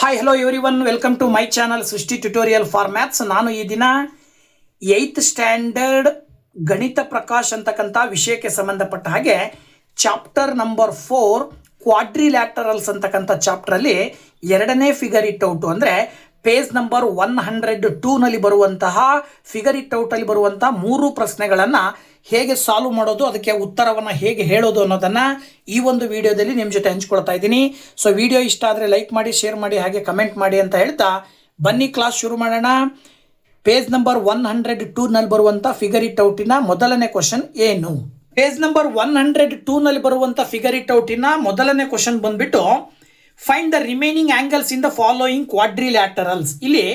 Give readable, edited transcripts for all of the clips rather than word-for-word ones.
Hi hello everyone, welcome to my channel Srishti tutorial for maths. ನಾನು ಈ ದಿನ 8th standard ಗಣಿತ ಪ್ರಕಾಶ್ ಅಂತಕ್ಕಂಥ ವಿಷಯಕ್ಕೆ ಸಂಬಂಧಪಟ್ಟ ಹಾಗೆ ಚಾಪ್ಟರ್ ನಂಬರ್ 4 ಕ್ವಾಡ್ರಿಲ್ಯಾಟರಲ್ಸ್ ಅಂತಕ್ಕಂಥ ಚಾಪ್ಟರಲ್ಲಿ ಎರಡನೇ ಫಿಗರ್ ಇಟ್ ಔಟು ಅಂದರೆ ಪೇಜ್ ನಂಬರ್ 102ನಲ್ಲಿ ಬರುವಂತಹ ಫಿಗರ್ ಇಟ್ ಔಟಲ್ಲಿ ಬರುವಂತಹ 3 ಪ್ರಶ್ನೆಗಳನ್ನು ಹೇಗೆ ಸಾಲ್ವ್ ಮಾಡೋದು, ಅದಕ್ಕೆ ಉತ್ತರವನ್ನು ಹೇಗೆ ಹೇಳೋದು ಅನ್ನೋದನ್ನು ಈ ಒಂದು ವಿಡಿಯೋದಲ್ಲಿ ನಿಮ್ಮ ಜೊತೆ ಹಂಚ್ಕೊಳ್ತಾ ಇದ್ದೀನಿ. ಸೊ ವಿಡಿಯೋ ಇಷ್ಟ ಆದರೆ ಲೈಕ್ ಮಾಡಿ, ಶೇರ್ ಮಾಡಿ, ಹಾಗೆ ಕಮೆಂಟ್ ಮಾಡಿ ಅಂತ ಹೇಳ್ತಾ ಬನ್ನಿ ಕ್ಲಾಸ್ ಶುರು ಮಾಡೋಣ. ಪೇಜ್ ನಂಬರ್ 102ನಲ್ಲಿ ಬರುವಂಥ ಫಿಗರ್ ಇಟ್ ಔಟಿನ ಮೊದಲನೇ ಕ್ವಶನ್ ಏನು? ಪೇಜ್ ನಂಬರ್ 102ನಲ್ಲಿ ಬರುವಂಥ ಫಿಗರ್ ಇಟ್ ಔಟಿನ ಮೊದಲನೇ ಕ್ವಶನ್ ಬಂದ್ಬಿಟ್ಟು find the remaining angles in the following quadrilaterals. ಇಲ್ಲಿ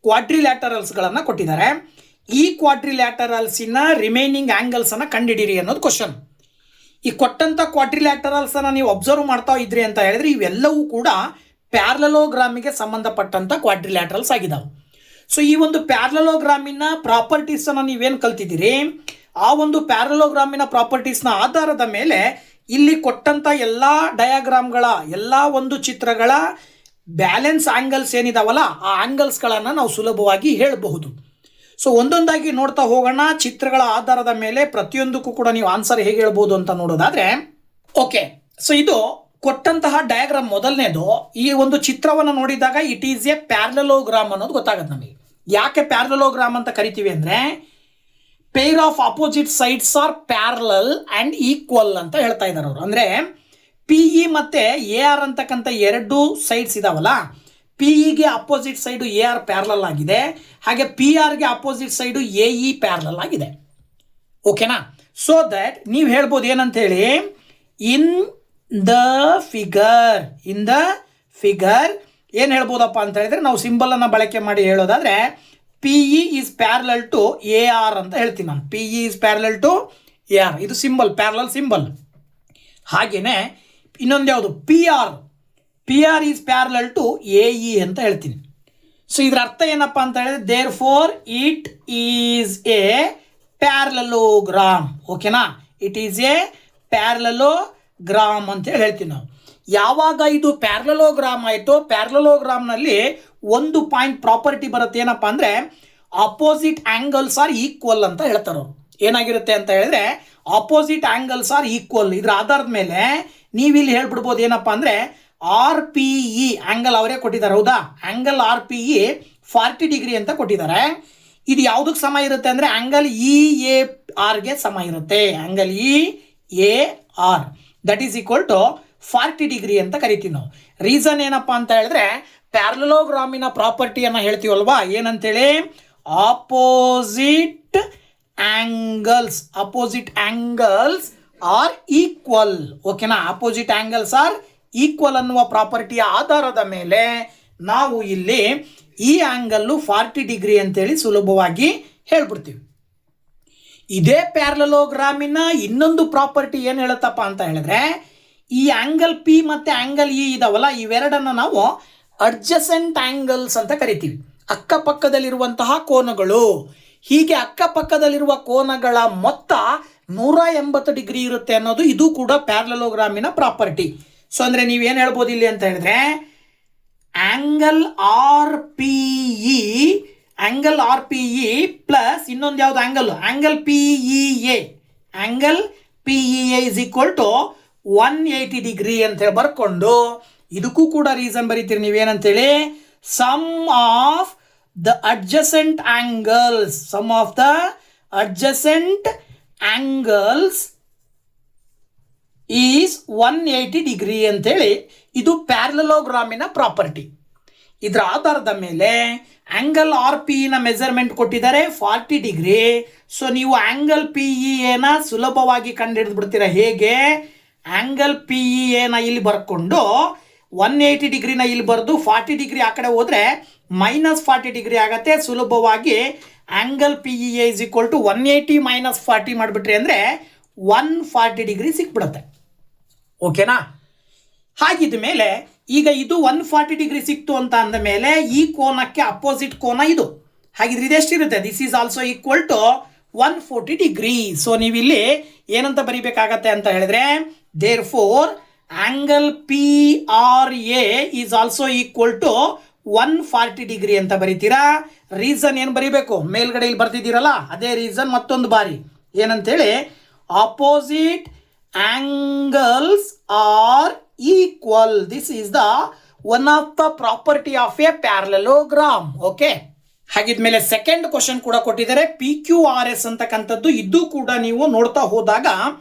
ಕ್ವಾಡ್ರಿಲ್ಯಾಟರಲ್ಸ್ಗಳನ್ನು ಕೊಟ್ಟಿದ್ದಾರೆ. ಈ ಕ್ವಾಡ್ರಿಲ್ಯಾಟರಲ್ಸಿನ ರಿಮೈನಿಂಗ್ ಆಂಗಲ್ಸ್ ಅನ್ನು ಕಂಡುಹಿಡಿಯಿರಿ ಅನ್ನೋದು ಕ್ವಶನ್. ಈ ಕೊಟ್ಟಂತ ಕ್ವಾಡ್ರಿಲ್ಯಾಟರಲ್ಸ್ ಅನ್ನ ನೀವು ಅಬ್ಸರ್ವ್ ಮಾಡ್ತಾ ಇದ್ರಿ ಅಂತ ಹೇಳಿದ್ರೆ ಇವೆಲ್ಲವೂ ಕೂಡ ಪ್ಯಾರಲಲೋಗ್ರಾಮಿಗೆ ಸಂಬಂಧಪಟ್ಟಂತ ಕ್ವಾಡ್ರಿಲ್ಯಾಟರಲ್ಸ್ ಆಗಿದಾವೆ. ಸೊ ಈ ಒಂದು ಪ್ಯಾರಲಲೋಗ್ರಾಮಿನ ಪ್ರಾಪರ್ಟೀಸ್ ಅನ್ನ ನೀವೇನು ಕಲ್ತಿದ್ದೀರಿ, ಆ ಒಂದು ಪ್ಯಾರಲಲೋಗ್ರಾಮಿನ ಪ್ರಾಪರ್ಟೀಸ್ನ ಆಧಾರದ ಮೇಲೆ ಇಲ್ಲಿ ಕೊಟ್ಟಂತ ಎಲ್ಲ ಡಯಾಗ್ರಾಮ್ಗಳ ಎಲ್ಲ ಒಂದು ಚಿತ್ರಗಳ ಬ್ಯಾಲೆನ್ಸ್ ಆಂಗಲ್ಸ್ ಏನಿದಾವಲ್ಲ ಆ ಆಂಗಲ್ಸ್ಗಳನ್ನು ನಾವು ಸುಲಭವಾಗಿ ಹೇಳಬಹುದು. ಸೊ ಒಂದೊಂದಾಗಿ ನೋಡ್ತಾ ಹೋಗೋಣ. ಚಿತ್ರಗಳ ಆಧಾರದ ಮೇಲೆ ಪ್ರತಿಯೊಂದಕ್ಕೂ ಕೂಡ ನೀವು ಆನ್ಸರ್ ಹೇಗೆ ಹೇಳ್ಬೋದು ಅಂತ ನೋಡೋದಾದ್ರೆ, ಓಕೆ, ಸೊ ಇದು ಕೊಟ್ಟಂತಹ ಡಯಾಗ್ರಾಮ್ ಮೊದಲನೇದು. ಈ ಒಂದು ಚಿತ್ರವನ್ನು ನೋಡಿದಾಗ ಇಟ್ ಈಸ್ ಎ ಪ್ಯಾರಲಲೋಗ್ರಾಮ್ ಅನ್ನೋದು ಗೊತ್ತಾಗುತ್ತೆ ನಮಗೆ. ಯಾಕೆ ಪ್ಯಾರಲಲೋಗ್ರಾಮ್ ಅಂತ ಕರಿತೀವಿ ಅಂದರೆ pair of opposite sides are parallel and equal ಅಂತ ಹೇಳ್ತಾ ಇದ್ದಾರೆ ಅವರು. ಅಂದರೆ ಪಿ ಇ ಮತ್ತು ಎ ಆರ್ ಅಂತಕ್ಕಂಥ ಎರಡು ಸೈಡ್ಸ್ ಇದಾವಲ್ಲ, ಪಿ ಇಗೆ opposite side A R parallel ಆಗಿದೆ, ಹಾಗೆ ಪಿ ಆರ್ಗೆ opposite side A E parallel ಆಗಿದೆ. ಓಕೆನಾ? ಸೊ ದಟ್ ನೀವು ಹೇಳ್ಬೋದು ಏನಂತ ಹೇಳಿ, ಇನ್ ದ ಫಿಗರ್ ಏನು ಹೇಳ್ಬೋದಪ್ಪ ಅಂತ ಹೇಳಿದ್ರೆ ನಾವು ಸಿಂಬಲನ್ನು ಬಳಕೆ ಮಾಡಿ ಹೇಳೋದಾದ್ರೆ P E is parallel to A R ಅಂತ ಹೇಳ್ತೀನಿ ನಾನು. P E is parallel to A R, ಇದು ಸಿಂಬಲ್, ಪ್ಯಾರಲಲ್ ಸಿಂಬಲ್. ಹಾಗೇನೆ ಇನ್ನೊಂದು ಯಾವುದು, P R is parallel to A E ಅಂತ ಹೇಳ್ತೀನಿ. ಸೊ ಇದರ ಅರ್ಥ ಏನಪ್ಪ ಅಂತ ಹೇಳಿದ್ರೆ therefore it is a parallelogram. ಓಕೆನಾ? ಇಟ್ ಈಸ್ ಎ ಪ್ಯಾರಲಲೋಗ್ರಾಮ್ ಅಂತ ಹೇಳ್ತೀವಿ ನಾವು. ಯಾವಾಗ ಇದು ಪ್ಯಾರಲಲೋಗ್ರಾಮ್ ಆಯಿತು, ಪ್ಯಾರಲಲೋಗ್ರಾಮ್ನಲ್ಲಿ ಒಂದು ಪಾಯಿಂಟ್ ಪ್ರಾಪರ್ಟಿ ಬರುತ್ತೆ. ಏನಪ್ಪ ಅಂದರೆ ಅಪೋಸಿಟ್ ಆಂಗಲ್ಸ್ ಆರ್ ಈಕ್ವಲ್ ಅಂತ ಹೇಳ್ತಾರೆ ಅವರು. ಏನಾಗಿರುತ್ತೆ ಅಂತ ಹೇಳಿದ್ರೆ ಅಪೋಸಿಟ್ ಆಂಗಲ್ಸ್ ಆರ್ ಈಕ್ವಲ್. ಇದರ ಆಧಾರದ ಮೇಲೆ ನೀವಿಲ್ಲಿ ಹೇಳ್ಬಿಡ್ಬೋದು ಏನಪ್ಪ ಅಂದರೆ ಆರ್ ಪಿ ಇ ಆಂಗಲ್ ಅವರೇ ಕೊಟ್ಟಿದ್ದಾರೆ, ಹೌದಾ? Angle R P E 40 degree ಅಂತ ಕೊಟ್ಟಿದ್ದಾರೆ. ಇದು ಯಾವುದಕ್ಕೆ ಸಮ ಇರುತ್ತೆ ಅಂದರೆ ಆಂಗಲ್ ಇ ಎ ಆರ್ಗೆ ಸಮ ಇರುತ್ತೆ. Angle E A R that is equal to 40 degree ಅಂತ ಕರಿತೀವಿ ನಾವು. ರೀಸನ್ ಏನಪ್ಪ ಅಂತ ಹೇಳಿದ್ರೆ ಪ್ಯಾರಲಲೋಗ್ರಾಮಿನ ಪ್ರಾಪರ್ಟಿಯನ್ನು ಹೇಳ್ತೀವಲ್ವಾ, ಏನಂತೇಳಿ ಅಪೋಸಿಟ್ ಆಂಗಲ್ಸ್ ಆರ್ ಈಕ್ವಲ್. ಓಕೆನಾ? ಅಪೋಸಿಟ್ ಆಂಗಲ್ಸ್ ಆರ್ ಈಕ್ವಲ್ ಅನ್ನುವ ಪ್ರಾಪರ್ಟಿಯ ಆಧಾರದ ಮೇಲೆ ನಾವು ಇಲ್ಲಿ ಈ ಆಂಗಲ್ಲು 40 ಡಿಗ್ರಿ ಅಂತೇಳಿ ಸುಲಭವಾಗಿ ಹೇಳ್ಬಿಡ್ತೀವಿ. ಇದೇ ಪ್ಯಾರಲಲೋಗ್ರಾಮಿನ ಇನ್ನೊಂದು ಪ್ರಾಪರ್ಟಿ ಏನು ಹೇಳುತ್ತಪ್ಪ ಅಂತ ಹೇಳಿದ್ರೆ ಈ ಆಂಗಲ್ ಪಿ ಮತ್ತು ಆಂಗಲ್ ಇ ಇದಾವಲ್ಲ, ಇವೆರಡನ್ನು ನಾವು ಅಡ್ಜಸೆಂಟ್ ಆಂಗಲ್ಸ್ ಅಂತ ಕರಿತೀವಿ. ಅಕ್ಕಪಕ್ಕದಲ್ಲಿರುವಂತಹ ಕೋನಗಳು. ಹೀಗೆ ಅಕ್ಕಪಕ್ಕದಲ್ಲಿರುವ ಕೋನಗಳ ಮೊತ್ತ 180 ಡಿಗ್ರಿ ಇರುತ್ತೆ ಅನ್ನೋದು ಇದು ಕೂಡ ಪ್ಯಾರಲಲೋಗ್ರಾಮಿನ ಪ್ರಾಪರ್ಟಿ. ಸೊ ಅಂದರೆ ನೀವೇನು ಹೇಳ್ಬೋದು ಇಲ್ಲಿ ಅಂತ ಹೇಳಿದ್ರೆ angle R P E plus ಇನ್ನೊಂದು ಯಾವುದು angle P E A is equal to 180 degree ಅಂತ ಹೇಳಿ ಬರ್ಕೊಂಡು ಇದಕ್ಕೂ ಕೂಡ ರೀಸನ್ ಬರೀತೀರಿ ನೀವೇನಂತೇಳಿ sum of the adjacent angles is 180 degree ಅಂತೇಳಿ ಇದು ಪ್ಯಾರಲಲೋಗ್ರಾಮಿನ ಪ್ರಾಪರ್ಟಿ. ಇದರ ಆಧಾರದ ಮೇಲೆ ಆಂಗಲ್ ಆರ್ ಪಿ ಇನ ಮೆಜರ್ಮೆಂಟ್ ಕೊಟ್ಟಿದ್ದಾರೆ 40 ಡಿಗ್ರಿ. ಸೊ ನೀವು ಆಂಗಲ್ ಪಿ ಇ ಎನ ಸುಲಭವಾಗಿ ಕಂಡುಹಿಡಿದು ಬಿಡ್ತೀರಾ. ಹೇಗೆ? ಆಂಗಲ್ ಪಿ ಇ ಎನ ಇಲ್ಲಿ ಬರ್ಕೊಂಡು 180 ಡಿಗ್ರಿನ ಇಲ್ಲಿ ಬರೆದು 40 ಡಿಗ್ರಿ ಆ ಕಡೆ ಹೋದರೆ -40 ಡಿಗ್ರಿ ಆಗುತ್ತೆ. ಸುಲಭವಾಗಿ angle P E A is equal to 180 - 40 ಮಾಡಿಬಿಟ್ರಿ ಅಂದರೆ 140 ಡಿಗ್ರಿ ಸಿಕ್ಬಿಡುತ್ತೆ. ಓಕೆನಾ? ಹಾಗಿದ್ದ ಮೇಲೆ ಈಗ ಇದು 140 ಡಿಗ್ರಿ ಸಿಕ್ತು ಅಂತ ಅಂದ ಮೇಲೆ ಈ ಕೋನಕ್ಕೆ ಅಪೋಸಿಟ್ ಕೋನ ಇದು. ಹಾಗಿದ್ರೆ ಇದೆಷ್ಟಿರುತ್ತೆ? This is also equal to 140 degree. So ನೀವಿಲ್ಲಿ ಏನಂತ ಬರಿಬೇಕಾಗತ್ತೆ ಅಂತ ಹೇಳಿದ್ರೆ therefore angle P R A is also equal to 140 degree ಅಂತ ಬರೀತೀರಾ. ರೀಸನ್ ಏನು ಬರೀಬೇಕು? ಮೇಲ್ಗಡೆ ಇಲ್ಲಿ ಬರ್ತಿದ್ದೀರಲ್ಲ ಅದೇ ರೀಸನ್ ಮತ್ತೊಂದು ಬಾರಿ ಏನಂತೇಳಿ, opposite angles are equal. This is the one of the property of a parallelogram. Okay, ಹಾಗಿದ್ಮೇಲೆ ಸೆಕೆಂಡ್ ಕ್ವಶನ್ ಕೂಡ ಕೊಟ್ಟಿದ್ದಾರೆ, ಪಿ ಕ್ಯೂ ಆರ್ ಎಸ್ ಅಂತಕ್ಕಂಥದ್ದು. ಇದು ಕೂಡ ನೀವು ನೋಡ್ತಾ ಹೋದಾಗ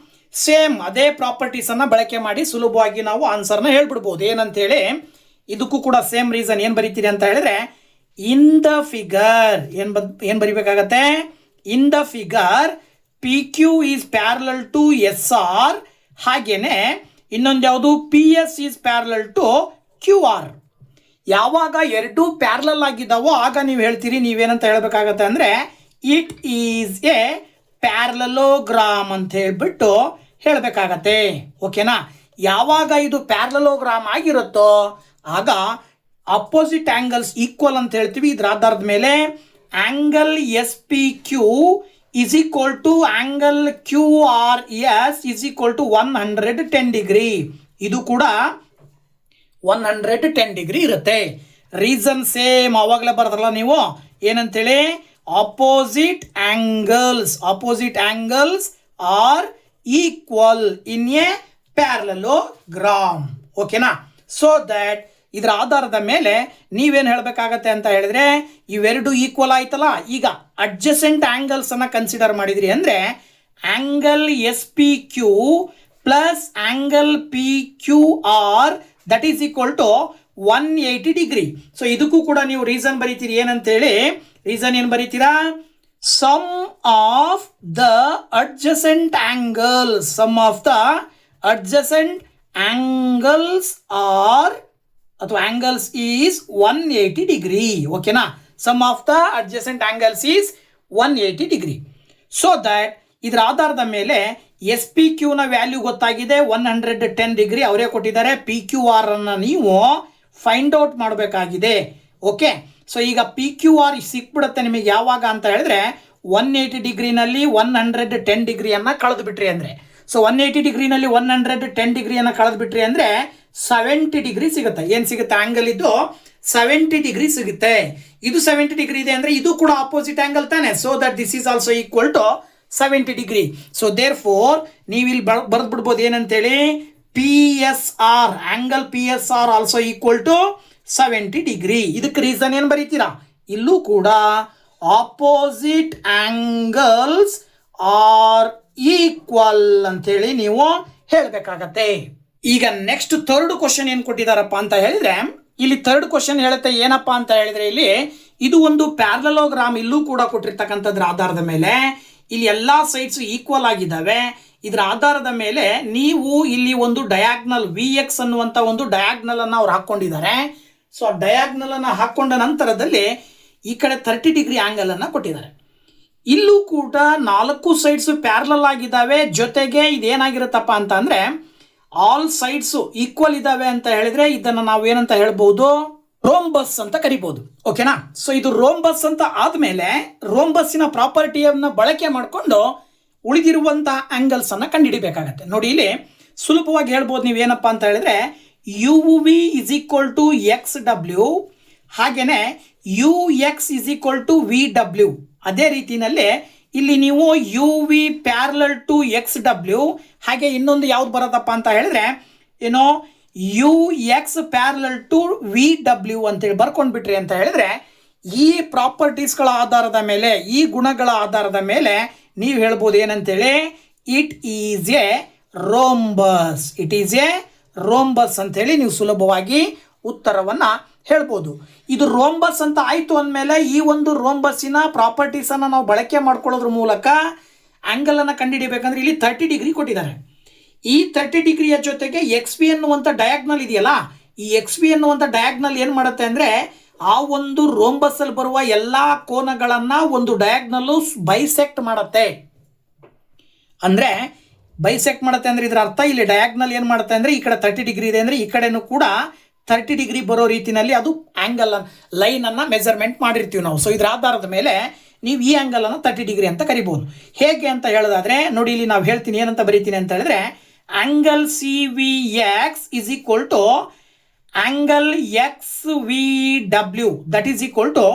ಸೇಮ್ ಅದೇ ಪ್ರಾಪರ್ಟೀಸ್ ಅನ್ನ ಬಳಕೆ ಮಾಡಿ ಸುಲಭವಾಗಿ ನಾವು ಆನ್ಸರ್ನ ಹೇಳ್ಬಿಡ್ಬೋದು. ಏನಂತೇಳಿ, ಇದಕ್ಕೂ ಕೂಡ ಸೇಮ್ ರೀಸನ್ ಏನು ಬರೀತೀರಿ ಅಂತ ಹೇಳಿದ್ರೆ, ಇನ್ ದ ಫಿಗರ್ ಏನು ಬರಿಬೇಕಾಗತ್ತೆ? In the figure P Q is parallel to S R, ಹಾಗೇನೆ ಇನ್ನೊಂದು ಯಾವುದು, P S is parallel to Q R. ಯಾವಾಗ ಎರಡೂ ಪ್ಯಾರಲಲ್ ಆಗಿದ್ದಾವೋ ಆಗ ನೀವು ಹೇಳ್ತೀರಿ, ನೀವೇನಂತ ಹೇಳಬೇಕಾಗತ್ತೆ ಅಂದರೆ ಇಟ್ ಈಸ್ ಎ ಪ್ಯಾರಲಲೋಗ್ರಾಮ್ ಅಂತ ಹೇಳ್ಬಿಟ್ಟು ಹೇಳಬೇಕಾಗತ್ತೆ. ಓಕೆನಾ? ಯಾವಾಗ ಇದು ಪ್ಯಾರಲಲೋಗ್ರಾಮ್ ಆಗಿರುತ್ತೋ ಆಗ ಅಪೋಸಿಟ್ ಆಂಗಲ್ಸ್ ಈಕ್ವಲ್ ಅಂತ ಹೇಳ್ತೀವಿ. ಇದರ ಆಧಾರದ ಮೇಲೆ angle S P Q is equal to angle QRS is equal to 110 degree. ಇದು ಕೂಡ 110 ಡಿಗ್ರಿ ಇರುತ್ತೆ. ರೀಸನ್ ಸೇಮ್ ಅವಾಗಲೇ ಬರ್ತಲ್ಲ ನೀವು, ಏನಂತೇಳಿ, opposite angles are equal in a parallelogram. ಓಕೆನಾ? ಸೊ ದಟ್ ಇದರ ಆಧಾರದ ಮೇಲೆ ನೀವೇನು ಹೇಳಬೇಕಾಗತ್ತೆ ಅಂತ ಹೇಳಿದ್ರೆ, ಇವೆರಡು ಈಕ್ವಲ್ ಆಯ್ತಲ್ಲ, ಈಗ ಅಡ್ಜಸೆಂಟ್ ಆಂಗಲ್ಸ್ ಅನ್ನ ಕನ್ಸಿಡರ್ ಮಾಡಿದ್ರಿ ಅಂದ್ರೆ angle S P Q plus angle P Q R that is equal to 180 degree. So ಇದಕ್ಕೂ ಕೂಡ ನೀವು ರೀಸನ್ ಬರೀತೀರಿ. ಏನಂತೇಳಿ, ರೀಸನ್ ಏನು ಬರೀತೀರಾ? Sum of the adjacent angles are ಅಥವಾ ಆಂಗಲ್ಸ್ ಈಸ್ 180 ಡಿಗ್ರಿ. ಓಕೆನಾ? Sum of the adjacent angles is 180 degree. So that ಇದರ ಆಧಾರದ ಮೇಲೆ ಎಸ್ ಪಿ ಕ್ಯೂನ ವ್ಯಾಲ್ಯೂ ಗೊತ್ತಾಗಿದೆ, 110 ಡಿಗ್ರಿ ಅವರೇ ಕೊಟ್ಟಿದ್ದಾರೆ. ಪಿ ಕ್ಯೂ ಆರ್ ಅನ್ನು ನೀವು ಫೈಂಡ್ ಔಟ್ ಮಾಡಬೇಕಾಗಿದೆ. ಓಕೆ, ಸೊ ಈಗ ಪಿ ಕ್ಯೂ ಆರ್ ಸಿಕ್ಬಿಡುತ್ತೆ ನಿಮಗೆ ಯಾವಾಗ ಅಂತ ಹೇಳಿದ್ರೆ 180 ಡಿಗ್ರಿನಲ್ಲಿ 110 ಡಿಗ್ರಿಯನ್ನು ಕಳೆದು ಬಿಟ್ರಿ ಅಂದರೆ. ಸೊ 180 ಡಿಗ್ರಿನಲ್ಲಿ 110 ಡಿಗ್ರಿಯನ್ನು ಕಳೆದು ಬಿಟ್ರಿ ಅಂದರೆ 70 ಡಿಗ್ರಿ ಸಿಗುತ್ತೆ. ಏನು ಸಿಗುತ್ತೆ? ಆಂಗಲ್ ಇದು 70 ಡಿಗ್ರಿ ಸಿಗುತ್ತೆ. ಇದು 70 ಡಿಗ್ರಿ ಇದೆ ಅಂದರೆ ಇದು ಕೂಡ ಆಪೋಸಿಟ್ ಆಂಗಲ್ ತಾನೆ. So that this is also equal to 70 degree. So therefore ನೀವು ಇಲ್ಲಿ ಬರೆದು ಬಿಡ್ಬೋದು ಏನಂತೇಳಿ, P S R angle P S R also equal to 70 degree. ಇದಕ್ಕೆ ರೀಸನ್ ಏನು ಬರೀತೀರಾ? ಇಲ್ಲೂ ಕೂಡ ಆಪೋಸಿಟ್ ಆಂಗಲ್ಸ್ ಆರ್ ಈಕ್ವಲ್ ಅಂತೇಳಿ ನೀವು ಹೇಳಬೇಕಾಗತ್ತೆ. ಈಗ ನೆಕ್ಸ್ಟ್ ಥರ್ಡ್ ಕ್ವಶನ್ ಏನು ಕೊಟ್ಟಿದ್ದಾರಪ್ಪ ಅಂತ ಹೇಳಿದ್ರೆ, ಇಲ್ಲಿ ಥರ್ಡ್ ಕ್ವಶನ್ ಹೇಳುತ್ತೆ ಏನಪ್ಪ ಅಂತ ಹೇಳಿದ್ರೆ, ಇಲ್ಲಿ ಇದು ಒಂದು ಪ್ಯಾರಲಲೋಗ್ರಾಮ್. ಇಲ್ಲೂ ಕೂಡ ಕೊಟ್ಟಿರ್ತಕ್ಕಂಥದ್ರ ಆಧಾರದ ಮೇಲೆ ಇಲ್ಲಿ ಎಲ್ಲಾ ಸೈಡ್ಸ್ ಈಕ್ವಲ್ ಆಗಿದ್ದಾವೆ. ಇದರ ಆಧಾರದ ಮೇಲೆ ನೀವು ಇಲ್ಲಿ ಒಂದು ಡಯಾಗ್ನಲ್ ವಿ ಎಕ್ಸ್ ಅನ್ನುವಂಥ ಒಂದು ಡಯಾಗ್ನಲ್ ಅನ್ನು ಅವ್ರು ಹಾಕೊಂಡಿದ್ದಾರೆ. ಸೊ ಆ ಡಯಾಗ್ನಲ್ ಅನ್ನು ಹಾಕೊಂಡ ನಂತರದಲ್ಲಿ ಈ ಕಡೆ 30 ಡಿಗ್ರಿ ಆಂಗಲ್ ಅನ್ನು ಕೊಟ್ಟಿದ್ದಾರೆ. ಇಲ್ಲೂ ಕೂಡ 4 ಸೈಡ್ಸ್ ಪ್ಯಾರಲಲ್ ಆಗಿದ್ದಾವೆ. ಜೊತೆಗೆ ಇದೇನಾಗಿರುತ್ತಪ್ಪ ಅಂತ ಅಂದ್ರೆ ಆಲ್ ಸೈಡ್ಸ್ ಈಕ್ವಲ್ ಇದಾವೆ ಅಂತ ಹೇಳಿದ್ರೆ ಇದನ್ನು ನಾವು ಏನಂತ ಹೇಳ್ಬಹುದು, ರೋಂಬಸ್ ಅಂತ ಕರಿಬಹುದು. ಓಕೆನಾ? ಸೊ ಇದು ರೋಂಬಸ್ ಅಂತ ಆದ್ಮೇಲೆ ರೋಂಬಸ್ಸಿನ ಪ್ರಾಪರ್ಟಿಯನ್ನು ಬಳಕೆ ಮಾಡಿಕೊಂಡು ಉಳಿದಿರುವಂತಹ ಆಂಗಲ್ಸ್ ಅನ್ನ ಕಂಡುಹಿಡಿಬೇಕಾಗತ್ತೆ. ನೋಡಿ, ಇಲ್ಲಿ ಸುಲಭವಾಗಿ ಹೇಳ್ಬೋದು ನೀವೇನಪ್ಪ ಅಂತ ಹೇಳಿದ್ರೆ, U V is equal to X W, ಹಾಗೇನೆ U X is equal to V W. ಅದೇ ರೀತಿಯಲ್ಲಿ ಇಲ್ಲಿ ನೀವು U V parallel to X W, ಹಾಗೆ ಇನ್ನೊಂದು ಯಾವ್ದು ಬರೋದಪ್ಪ ಅಂತ ಹೇಳಿದ್ರೆ ಏನೋ U X parallel to V W ಅಂತೇಳಿ ಬರ್ಕೊಂಡ್ಬಿಟ್ರಿ ಅಂತ ಹೇಳಿದ್ರೆ, ಈ ಪ್ರಾಪರ್ಟೀಸ್ಗಳ ಆಧಾರದ ಮೇಲೆ, ಈ ಗುಣಗಳ ಆಧಾರದ ಮೇಲೆ ನೀವು ಹೇಳ್ಬೋದು ಏನಂತೇಳಿ, it is a rhombus. It is a rhombus ಅಂತೇಳಿ ನೀವು ಸುಲಭವಾಗಿ ಉತ್ತರವನ್ನು ಹೇಳ್ಬೋದು. ಇದು ರೋಂಬಸ್ ಅಂತ ಆಯಿತು ಅಂದಮೇಲೆ ಈ ಒಂದು ರೋಂಬಸ್ಸಿನ ಪ್ರಾಪರ್ಟೀಸನ್ನು ನಾವು ಬಳಕೆ ಮಾಡ್ಕೊಳ್ಳೋದ್ರ ಮೂಲಕ ಆ್ಯಂಗಲನ್ನು ಕಂಡುಹಿಡಿಬೇಕಂದ್ರೆ ಇಲ್ಲಿ 30 ಡಿಗ್ರಿ ಕೊಟ್ಟಿದ್ದಾರೆ. ಈ 30 ಡಿಗ್ರಿಯ ಜೊತೆಗೆ ಎಕ್ಸ್ ಪಿ ಅನ್ನುವಂಥ ಡಯಾಗ್ನಲ್ ಇದೆಯಲ್ಲ, ಈ ಎಕ್ಸ್ ಪಿ ಅನ್ನುವಂಥ ಡಯಾಗ್ನಲ್ ಏನು ಮಾಡುತ್ತೆ ಅಂದರೆ ಆ ಒಂದು ರೋಂಬಸ್ಸಲ್ಲಿ ಬರುವ ಎಲ್ಲ ಕೋನಗಳನ್ನು ಒಂದು ಡಯಾಗ್ನಲ್ಲು ಬೈಸೆಕ್ಟ್ ಮಾಡುತ್ತೆ. ಅಂದರೆ ಬೈಸೆಕ್ಟ್ ಮಾಡುತ್ತೆ ಅಂದರೆ ಇದರ ಅರ್ಥ ಇಲ್ಲಿ ಡಯಾಗ್ನಲ್ ಏನು ಮಾಡುತ್ತೆ ಅಂದರೆ ಈ ಕಡೆ 30 ಡಿಗ್ರಿ ಇದೆ ಅಂದರೆ ಈ ಕಡೆನೂ ಕೂಡ 30 ಡಿಗ್ರಿ ಬರೋ ರೀತಿಯಲ್ಲಿ ಅದು ಆ್ಯಂಗಲ್ ಲೈನನ್ನು ಮೆಜರ್ಮೆಂಟ್ ಮಾಡಿರ್ತೀವಿ ನಾವು. ಸೊ ಇದರ ಆಧಾರದ ಮೇಲೆ ನೀವು ಈ ಆ್ಯಂಗಲನ್ನು 30 ಡಿಗ್ರಿ ಅಂತ ಕರಿಬೋದು. ಹೇಗೆ ಅಂತ ಹೇಳೋದಾದರೆ ನೋಡಿ, ಇಲ್ಲಿ ನಾವು ಹೇಳ್ತೀನಿ ಏನಂತ ಬರೀತೀನಿ ಅಂತ ಹೇಳಿದ್ರೆ, angle C V X is equal to angle X V W that is equal to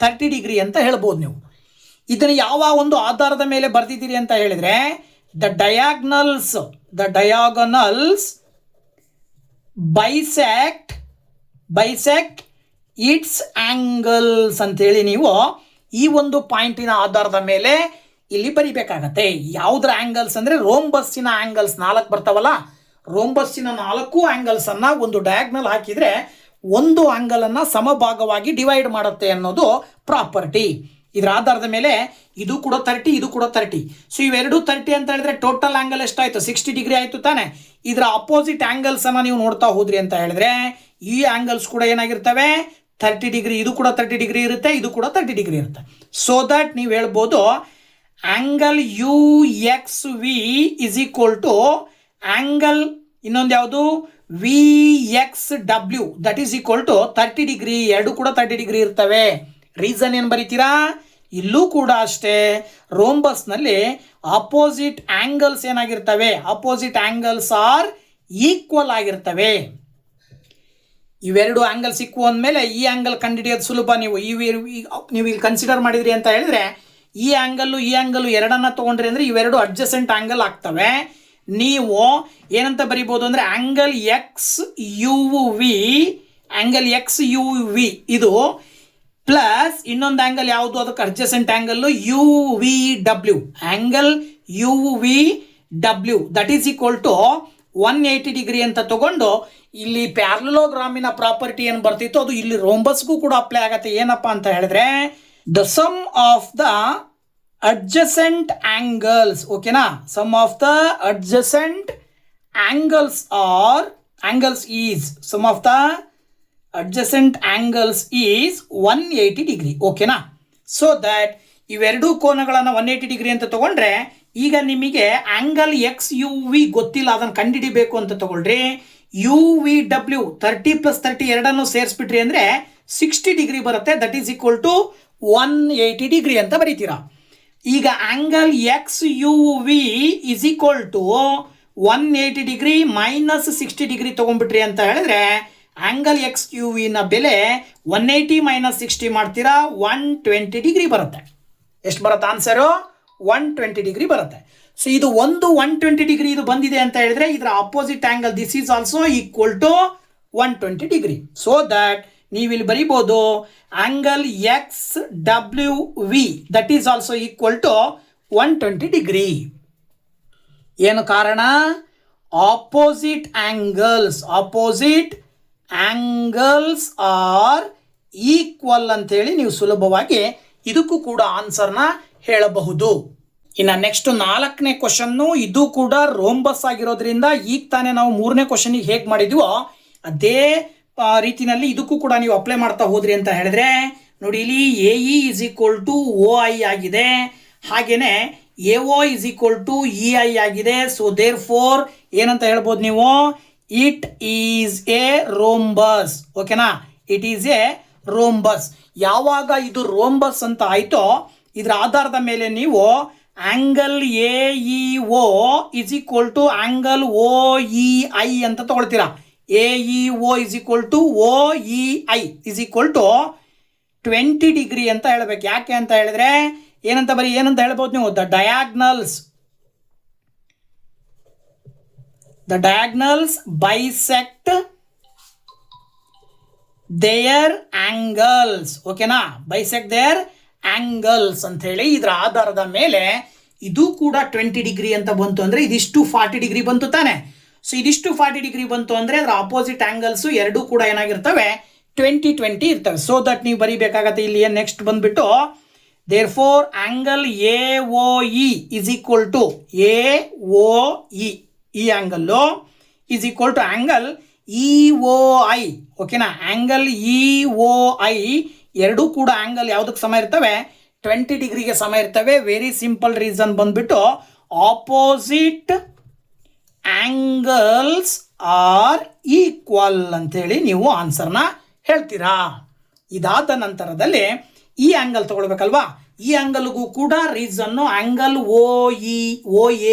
30 degree ಅಂತ ಹೇಳ್ಬೋದು ನೀವು. ಇದನ್ನು ಯಾವ ಒಂದು ಆಧಾರದ ಮೇಲೆ ಬರ್ದಿದ್ದೀರಿ ಅಂತ ಹೇಳಿದ್ರೆ the diagonals bisect it's angles ಅಂತೇಳಿ ನೀವು ಈ ಒಂದು ಪಾಯಿಂಟಿನ ಆಧಾರದ ಮೇಲೆ ಇಲ್ಲಿ ಬರಿಬೇಕಾಗತ್ತೆ. ಯಾವುದರ ಆಂಗಲ್ಸ್ ಅಂದರೆ ರೋಂಬಸ್ಸಿನ ಆಂಗಲ್ಸ್ 4 ಬರ್ತಾವಲ್ಲ, ರೋಂಬಸ್ಸಿನ 4 ಆಂಗಲ್ಸ್ ಅನ್ನ ಒಂದು ಡಯಾಗ್ನಲ್ ಹಾಕಿದ್ರೆ ಒಂದು ಆಂಗಲ್ ಅನ್ನ ಸಮಭಾಗವಾಗಿ ಡಿವೈಡ್ ಮಾಡುತ್ತೆ ಅನ್ನೋದು ಪ್ರಾಪರ್ಟಿ. ಇದರ ಆಧಾರದ ಮೇಲೆ ಇದು ಕೂಡ 30, ಇದು ಕೂಡ 30. ಸೊ ಇವೆರಡು 30 ಅಂತ ಹೇಳಿದ್ರೆ ಟೋಟಲ್ ಆಂಗಲ್ ಎಷ್ಟಾಯ್ತು? 60 ಡಿಗ್ರಿ ಆಯ್ತು ತಾನೆ. ಇದರ ಅಪೋಸಿಟ್ ಆಂಗಲ್ಸ್ ಅನ್ನ ನೀವು ನೋಡ್ತಾ ಹೋದ್ರಿ ಅಂತ ಹೇಳಿದ್ರೆ ಈ ಆಂಗಲ್ಸ್ ಕೂಡ ಏನಾಗಿರ್ತವೆ? 30 ಡಿಗ್ರಿ. ಇದು ಕೂಡ 30 ಡಿಗ್ರಿ ಇರುತ್ತೆ, ಇದು ಕೂಡ 30 ಡಿಗ್ರಿ ಇರುತ್ತೆ. ಸೊ ದಟ್ ನೀವು ಹೇಳ್ಬೋದು angle U X V is equal to angle ಇನ್ನೊಂದು ಯಾವುದು V X W that is equal to 30 degree. ಎರಡು ಕೂಡ 30 ಡಿಗ್ರಿ ಇರ್ತವೆ. ರೀಸನ್ ಏನು ಬರೀತೀರಾ? ಇಲ್ಲೂ ಕೂಡ ಅಷ್ಟೇ ರೋಂಬಸ್ನಲ್ಲಿ ಅಪೋಸಿಟ್ ಆಂಗಲ್ಸ್ ಏನಾಗಿರ್ತವೆ? ಅಪೋಸಿಟ್ ಆಂಗಲ್ಸ್ ಆರ್ ಈಕ್ವಲ್ ಆಗಿರ್ತವೆ. ಇವೆರಡು ಆಂಗಲ್ ಸಿಕ್ಕು ಅಂದಮೇಲೆ ಈ ಆಂಗಲ್ ಕಂಡುಹಿಡಿಯೋದು ಸುಲಭ. ನೀವು ಇಲ್ಲಿ ಕನ್ಸಿಡರ್ ಮಾಡಿದ್ರಿ ಅಂತ ಹೇಳಿದ್ರೆ ಈ ಆಂಗಲ್ಲು ಎರಡನ್ನ ತಗೊಂಡ್ರಿ ಅಂದರೆ ಇವೆರಡು ಅಡ್ಜಸೆಂಟ್ ಆಂಗಲ್ ಆಗ್ತವೆ. ನೀವು ಏನಂತ ಬರಿಬೋದು ಅಂದರೆ ಆಂಗಲ್ ಎಕ್ಸ್ ಯು ವಿ ಇದು ಪ್ಲಸ್ ಇನ್ನೊಂದು ಆಂಗಲ್ ಯಾವುದು? ಅದಕ್ಕೆ adjacent angle U V W. Angle U V W that is equal to 180 degree ಅಂತ ತಗೊಂಡು ಇಲ್ಲಿ ಪ್ಯಾರಲೋಗ್ರಾಮಿನ ಪ್ರಾಪರ್ಟಿ ಏನು ಬರ್ತಿತ್ತು ಅದು ಇಲ್ಲಿ ರೋಂಬಸ್ಗೂ ಕೂಡ ಅಪ್ಲೈ ಆಗತ್ತೆ. ಏನಪ್ಪಾ ಅಂತ ಹೇಳಿದ್ರೆ the sum of the adjacent angles, ಓಕೆನಾ? sum of the adjacent angles is sum of the adjacent angles is 180 degree, ಓಕೆನಾ? ಸೊ ದಟ್ ಇವೆರಡೂ ಕೋನಗಳನ್ನು 180 ಡಿಗ್ರಿ ಅಂತ ತಗೊಂಡ್ರೆ ಈಗ ನಿಮಗೆ ಆಂಗಲ್ ಎಕ್ಸ್ ಯು ವಿ ಗೊತ್ತಿಲ್ಲ, ಅದನ್ನು ಕಂಡುಹಿಡಿಬೇಕು ಅಂತ ತಗೊಳ್ರಿ. ಯು ವಿ ಡಬ್ಲ್ಯೂ 30 + 30 ಎರಡನ್ನು ಸೇರಿಸ್ಬಿಟ್ರಿ ಅಂದರೆ 60 ಡಿಗ್ರಿ ಬರುತ್ತೆ. That is equal to 180 degree ಅಂತ ಬರೀತೀರಾ. ಈಗ angle X U V is equal to 180 degree minus 60 degree ತೊಗೊಂಡ್ಬಿಟ್ರಿ ಅಂತ ಹೇಳಿದ್ರೆ ಆಂಗಲ್ ಎಕ್ಸ್ ಯು ವಿನ ಬೆಲೆ 180 ಮೈನಸ್ 60 ಮಾಡ್ತೀರಾ 120 ಡಿಗ್ರಿ ಬರುತ್ತೆ. ಎಷ್ಟು ಬರುತ್ತೆ ಆನ್ಸರು? 120 ಡಿಗ್ರಿ ಬರುತ್ತೆ. ಸೊ ಇದು ಒಂದು 120 ಡಿಗ್ರಿ ಇದು ಬಂದಿದೆ ಅಂತ ಹೇಳಿದ್ರೆ ಇದರ opposite angle this is also equal to 120 degree. So that ನೀವಿಲ್ಲಿ ಬರಿಬೋದು angle X W V that is also equal to 120 degree. ಏನು ಕಾರಣ? ಆಪೋಸಿಟ್ ಆಂಗಲ್ಸ್ ಆರ್ ಈಕ್ವಲ್ ಅಂತೇಳಿ ನೀವು ಸುಲಭವಾಗಿ ಇದಕ್ಕೂ ಕೂಡ ಆನ್ಸರ್ನ ಹೇಳಬಹುದು. ಇನ್ನು ನೆಕ್ಸ್ಟ್ 4ನೇ ಕ್ವಶನ್ನು ಇದು ಕೂಡ ರೋಂಬಸ್ ಆಗಿರೋದ್ರಿಂದ ಈಗ ತಾನೇ ನಾವು 3ನೇ ಕ್ವಶನಿಗೆ ಹೇಗೆ ಮಾಡಿದ್ವೋ ಅದೇ ರೀತಿನಲ್ಲಿ ಇದಕ್ಕೂ ಕೂಡ ನೀವು ಅಪ್ಲೈ ಮಾಡ್ತಾ ಹೋದ್ರಿ ಅಂತ ಹೇಳಿದ್ರೆ ನೋಡಿ ಇಲ್ಲಿ A E is equal to O I ಆಗಿದೆ, ಹಾಗೇನೆ A O is equal to E I ಆಗಿದೆ. ಸೊ ದೇರ್ ಫೋರ್ ಏನಂತ ಹೇಳ್ಬೋದು ನೀವು? ಇಟ್ ಈಸ್ ಎ ರೋಂಬಸ್, ಓಕೆನಾ? It is a rhombus. ಯಾವಾಗ ಇದು ರೋಂಬಸ್ ಅಂತ ಆಯ್ತೋ ಇದರ ಆಧಾರದ ಮೇಲೆ ನೀವು angle A E O is equal to angle O E I ಅಂತ ತಗೊಳ್ತೀರಾ. A E O is equal to O E I is equal to 20 degree ಅಂತ ಹೇಳ್ಬೇಕು. ಯಾಕೆ ಅಂತ ಹೇಳಿದ್ರೆ ಏನಂತ ಹೇಳ್ಬೋದು ನೀವು? The diagonals bisect there angles, ಓಕೆನಾ? ಬೈಸೆಕ್ಟ್ ದೇಯರ್ ಆಂಗಲ್ಸ್ ಅಂತ ಹೇಳಿ ಇದರ ಆಧಾರದ ಮೇಲೆ ಇದು ಕೂಡ 20 ಡಿಗ್ರಿ ಅಂತ ಬಂತು ಅಂದರೆ ಇದಿಷ್ಟು 40 ಡಿಗ್ರಿ ಬಂತು ತಾನೆ. ಸೊ ಇದಿಷ್ಟು 40 ಡಿಗ್ರಿ ಬಂತು ಅಂದರೆ ಅದರ ಆಪೋಸಿಟ್ ಆಂಗಲ್ಸ್ ಎರಡೂ ಕೂಡ ಏನಾಗಿರ್ತವೆ? 20 ಇರ್ತವೆ. ಸೊ ದಟ್ ನೀವು ಬರೀಬೇಕಾಗತ್ತೆ ಇಲ್ಲಿ ನೆಕ್ಸ್ಟ್ ಬಂದ್ಬಿಟ್ಟು therefore angle A O E is equal to A O E ಈ angle is equal to angle E O I, ಓಕೆನಾ? ಆಂಗಲ್ ಇ ಒ ಐ ಎರಡೂ ಕೂಡ ಆಂಗಲ್ ಯಾವುದಕ್ಕೆ ಸಮ ಇರ್ತವೆ? 20 ಡಿಗ್ರಿಗೆ ಸಮ ಇರ್ತವೆ. ವೆರಿ ಸಿಂಪಲ್ ರೀಸನ್ ಬಂದ್ಬಿಟ್ಟು ಆಪೋಸಿಟ್ ಆಂಗಲ್ಸ್ ಆರ್ ಈಕ್ವಲ್ ಅಂತೇಳಿ ನೀವು ಆನ್ಸರ್ನ ಹೇಳ್ತೀರಾ. ಇದಾದ ನಂತರದಲ್ಲಿ ಈ ಆಂಗಲ್ ತಗೊಳ್ಬೇಕಲ್ವಾ? ಈ ಆಂಗಲ್ಗೂ ಕೂಡ reason angle O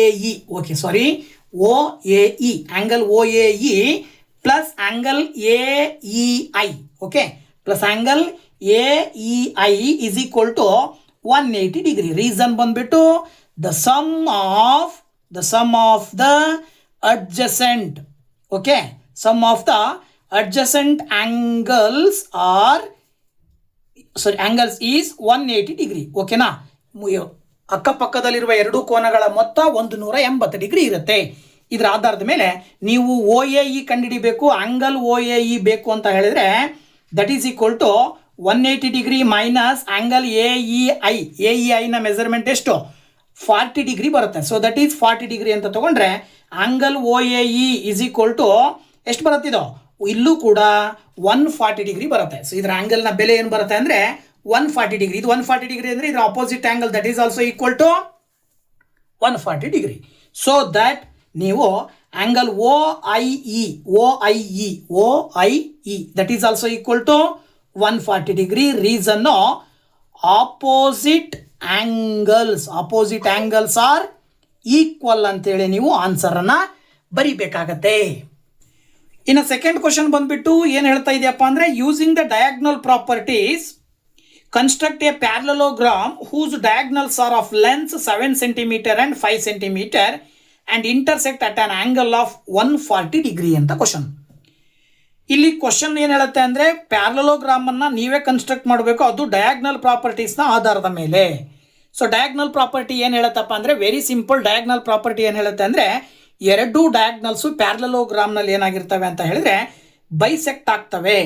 A E, okay sorry O A E, angle O A E plus angle A E I, okay, plus angle A E I is equal to 180 degree. Reason ಬಂದ್ಬಿಟ್ಟು the sum of the adjacent, okay, sum of the adjacent angles is 180 degree, ಓಕೆನಾ. ಅಕ್ಕಪಕ್ಕದಲ್ಲಿರುವ ಎರಡು ಕೋನಗಳ ಮೊತ್ತ 180 degree ಇರುತ್ತೆ. ಇದರ ಆಧಾರದ ಮೇಲೆ ನೀವು ಒ ಎ ಇ ಕಂಡುಹಿಡಿಬೇಕು, ಆಂಗಲ್ ಒ ಎ ಇ ಬೇಕು ಅಂತ ಹೇಳಿದ್ರೆ that is equal to 180 degree minus angle A E ಐನ ಮೆಜರ್ಮೆಂಟ್ ಎಷ್ಟು 40 ಡಿಗ್ರಿ ಬರುತ್ತೆ. ಸೊ ದಟ್ ಈಸ್ 40 ಡಿಗ್ರಿ ಅಂತ ತಗೊಂಡ್ರೆ angle O A E is equal to ಎಷ್ಟು ಬರುತ್ತೆ, ಇದು ಇಲ್ಲೂ ಕೂಡ 140 ಡಿಗ್ರಿ ಬರುತ್ತೆ. ಸೊ ಇದರ ಆಂಗಲ್ನ ಬೆಲೆ ಏನು ಬರುತ್ತೆ ಅಂದರೆ 140 ಡಿಗ್ರಿ. ಇದು 140 ಡಿಗ್ರಿ ಅಂದರೆ ಇದರ opposite angle that is also equal to 140 degree. So that ನೀವು angle O I E that is also equal to 140 degree. Reason opposite angles are equal ಅಂತೇಳಿ ನೀವು ಆನ್ಸರನ್ನು ಬರಿಬೇಕಾಗತ್ತೆ. ಇನ್ನು ಸೆಕೆಂಡ್ ಕ್ವಶನ್ ಬಂದ್ಬಿಟ್ಟು ಏನು ಹೇಳ್ತಾ ಇದೆಯಪ್ಪ ಅಂದರೆ, using the diagonal properties construct a parallelogram whose diagonals are of length 7 centimetre and 5 centimetre and intersect at an angle of 140 degree ಅಂತ question. ಇಲ್ಲಿ ಕ್ವಶನ್ ಏನು ಹೇಳುತ್ತೆ ಅಂದರೆ, ಪ್ಯಾರಲೋಗ್ರಾಮನ್ನು ನೀವೇ ಕನ್ಸ್ಟ್ರಕ್ಟ್ ಮಾಡಬೇಕು, ಅದು ಡಯಾಗ್ನಲ್ ಪ್ರಾಪರ್ಟೀಸ್ನ ಆಧಾರದ ಮೇಲೆ. ಸೊ ಡಯಾಗ್ನಲ್ ಪ್ರಾಪರ್ಟಿ ಏನು ಹೇಳುತ್ತಪ್ಪ ಅಂದರೆ, ವೆರಿ ಸಿಂಪಲ್. ಡಯಾಗ್ನಲ್ ಪ್ರಾಪರ್ಟಿ ಏನು ಹೇಳುತ್ತೆ ಅಂದರೆ, ಎರಡೂ ಡಯಾಗ್ನಲ್ಸು ಪ್ಯಾರಲೋಗ್ರಾಮ್ನಲ್ಲಿ ಏನಾಗಿರ್ತವೆ ಅಂತ ಹೇಳಿದ್ರೆ ಬೈಸೆಕ್ಟ್ ಆಗ್ತವೆ.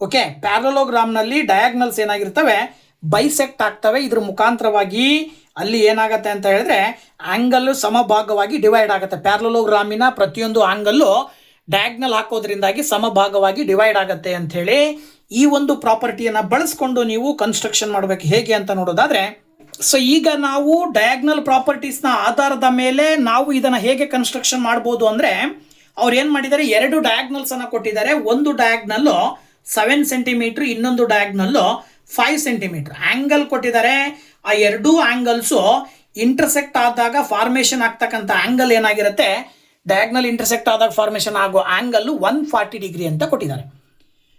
ಓಕೆ, ಪ್ಯಾರಲೋಗ್ರಾಮ್ನಲ್ಲಿ ಡಯಾಗ್ನಲ್ಸ್ ಏನಾಗಿರ್ತವೆ ಬೈಸೆಕ್ಟ್ ಆಗ್ತವೆ. ಇದ್ರ ಮುಖಾಂತರವಾಗಿ ಅಲ್ಲಿ ಏನಾಗುತ್ತೆ ಅಂತ ಹೇಳಿದ್ರೆ ಆಂಗಲ್ಲು ಸಮಭಾಗವಾಗಿ ಡಿವೈಡ್ ಆಗುತ್ತೆ. ಪ್ಯಾರಲೋಗ್ರಾಮಿನ ಪ್ರತಿಯೊಂದು ಆಂಗಲ್ಲು ಡಯಾಗ್ನಲ್ ಹಾಕೋದ್ರಿಂದಾಗಿ ಸಮಭಾಗವಾಗಿ ಡಿವೈಡ್ ಆಗುತ್ತೆ ಅಂಥೇಳಿ ಈ ಒಂದು ಪ್ರಾಪರ್ಟಿಯನ್ನು ಬಳಸ್ಕೊಂಡು ನೀವು ಕನ್ಸ್ಟ್ರಕ್ಷನ್ ಮಾಡಬೇಕು. ಹೇಗೆ ಅಂತ ನೋಡೋದಾದರೆ, ಸೊ ಈಗ ನಾವು ಡಯಾಗ್ನಲ್ ಪ್ರಾಪರ್ಟೀಸ್ನ ಆಧಾರದ ಮೇಲೆ ನಾವು ಇದನ್ನು ಹೇಗೆ ಕನ್ಸ್ಟ್ರಕ್ಷನ್ ಮಾಡ್ಬೋದು ಅಂದರೆ, ಅವ್ರು ಏನು ಮಾಡಿದ್ದಾರೆ, ಎರಡು ಡಯಾಗ್ನಲ್ಸನ್ನು ಕೊಟ್ಟಿದ್ದಾರೆ. ಒಂದು ಡಯಾಗ್ನಲ್ಲು 7 ಸೆಂಟಿಮೀಟ್ರ್, ಇನ್ನೊಂದು ಡಯಾಗ್ನಲ್ಲು 5 ಸೆಂಟಿಮೀಟ್ರ್ ಆ್ಯಂಗಲ್ ಕೊಟ್ಟಿದ್ದಾರೆ. ಆ ಎರಡೂ ಆ್ಯಂಗಲ್ಸು ಇಂಟರ್ಸೆಕ್ಟ್ ಆದಾಗ ಫಾರ್ಮೇಷನ್ ಆಗ್ತಕ್ಕಂಥ ಆ್ಯಂಗಲ್ ಏನಾಗಿರುತ್ತೆ, ಡಯಾಗ್ನಲ್ ಇಂಟರ್ಸೆಕ್ಟ್ ಆದಾಗ ಫಾರ್ಮೇಷನ್ ಆಗೋ ಆ್ಯಂಗಲ್ಲು 140 ಡಿಗ್ರಿ ಅಂತ ಕೊಟ್ಟಿದ್ದಾರೆ.